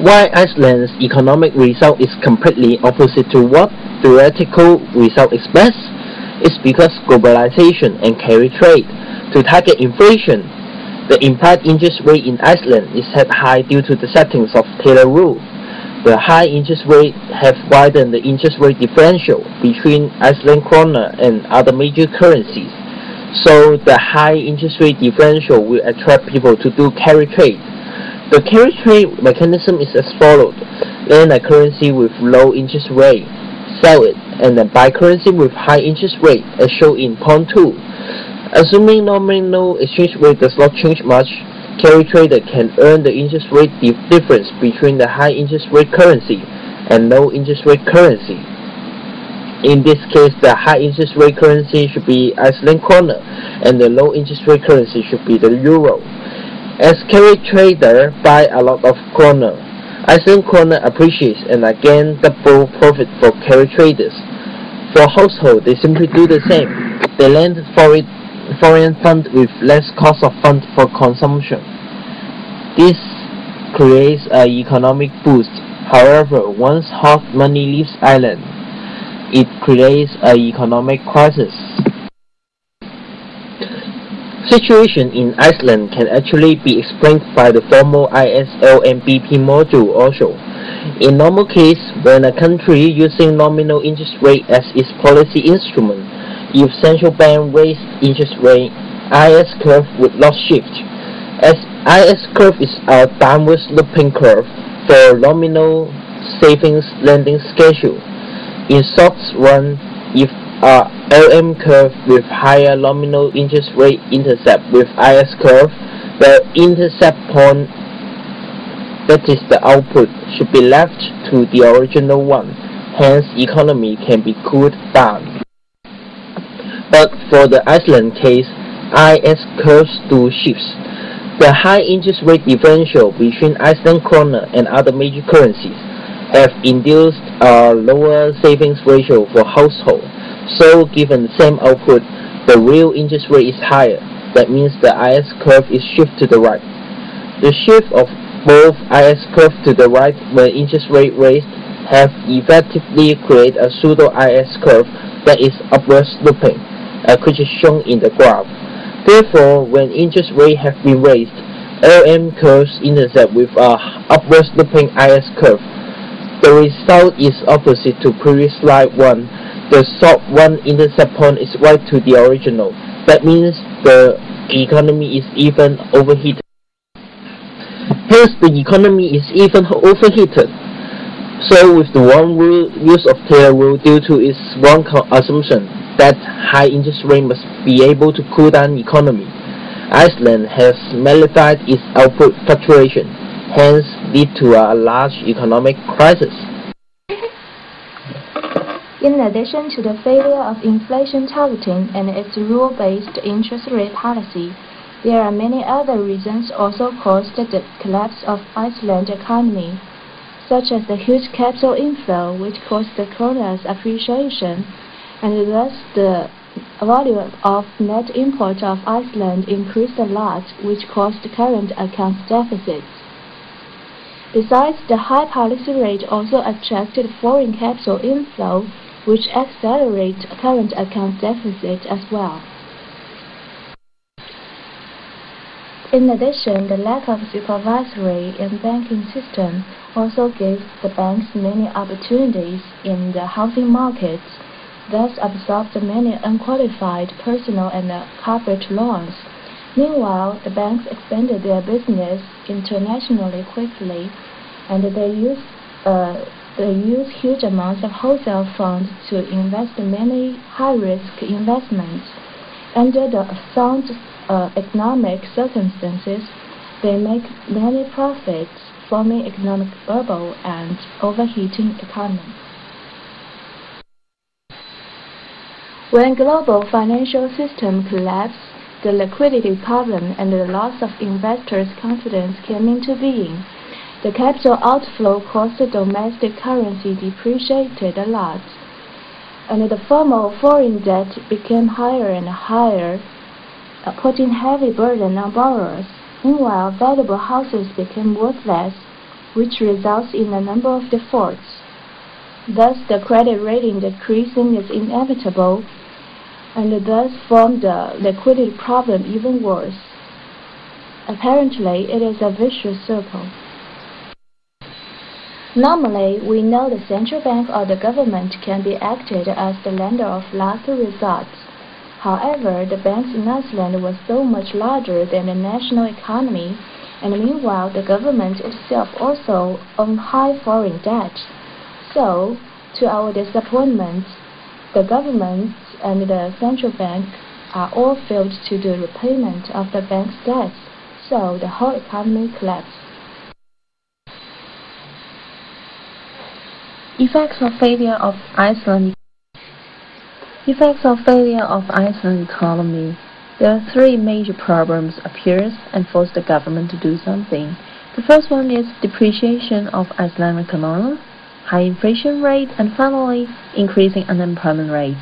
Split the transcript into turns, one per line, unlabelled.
Why Iceland's economic result is completely opposite to what theoretical result expects is because globalization and carry trade to target inflation. The implied interest rate in Iceland is set high due to the settings of Taylor rule. The high interest rate have widened the interest rate differential between Iceland krona and other major currencies. So the high interest rate differential will attract people to do carry trade. The carry trade mechanism is as follows: lend a currency with low interest rate, sell it, and then buy currency with high interest rate, as shown in point 2. Assuming nominal exchange rate does not change much, carry trader can earn the interest rate difference between the high interest rate currency and low interest rate currency. In this case, the high interest rate currency should be Iceland krona, and the low interest rate currency should be the euro. As carry trader buy a lot of krona, Iceland krona appreciates and again double profit for carry traders. For household, they simply do the same. They lend foreign fund with less cost of fund for consumption. This creates an economic boost. However, once hot money leaves Ireland, it creates an economic crisis. Situation in Iceland can actually be explained by the formal ISL and BP module also. In normal case, when a country using nominal interest rate as its policy instrument, if central bank raised interest rate, IS curve would not shift, as IS curve is a downward sloping curve for nominal savings lending schedule. In short run, if a LM curve with higher nominal interest rate intercept with IS curve, the intercept point, that is the output, should be left to the original one. Hence, economy can be cooled down. But for the Iceland case, IS curves do shifts. The high interest rate differential between Iceland krona and other major currencies have induced a lower savings ratio for household. So given the same output, the real interest rate is higher. That means the IS curve is shift to the right. The shift of both IS curve to the right when interest rate raised have effectively created a pseudo IS curve that is upward sloping, which is shown in the graph. Therefore, when interest rate have been raised, LM curves intercept with a upward sloping IS curve. The result is opposite to previous slide 1. The short one intercept point is right to the original. That means the economy is even overheated. Hence, the economy is even overheated. So, with the wrong use of Taylor rule due to its wrong assumption that high interest rate must be able to cool down economy, Iceland has magnified its output fluctuation, hence lead to a large economic crisis.
In addition to the failure of inflation targeting and its rule-based interest rate policy, there are many other reasons also caused the collapse of Iceland's economy, such as the huge capital inflow which caused the krona's appreciation, and thus the volume of net import of Iceland increased a lot, which caused current account deficits. Besides, the high policy rate also attracted foreign capital inflow, which accelerated current account deficit as well. In addition, the lack of supervisory and banking system also gives the banks many opportunities in the housing markets, thus absorbed many unqualified personal and corporate loans. Meanwhile, the banks expanded their business internationally quickly, and they use huge amounts of wholesale funds to invest in many high-risk investments. Under the sound economic circumstances, they make many profits, forming economic bubble and overheating economy. When global financial system collapsed, the liquidity problem and the loss of investors' confidence came into being. The capital outflow caused the domestic currency depreciated a lot, and the formal foreign debt became higher and higher, putting heavy burden on borrowers. Meanwhile, valuable houses became worthless, which results in a number of defaults. Thus, the credit rating decreasing is inevitable, and thus form the liquidity problem even worse. Apparently, it is a vicious circle. Normally, we know the central bank or the government can be acted as the lender of last resort. However, the banks in Iceland were so much larger than the national economy, and meanwhile the government itself also owned high foreign debt. So, to our disappointment, the government and the central bank are all failed to do repayment of the bank's debts, so the whole economy collapsed.
Effects of failure of Iceland economy. There are three major problems appears and force the government to do something. The first one is depreciation of Icelandic krona, high inflation rate, and finally increasing unemployment rate.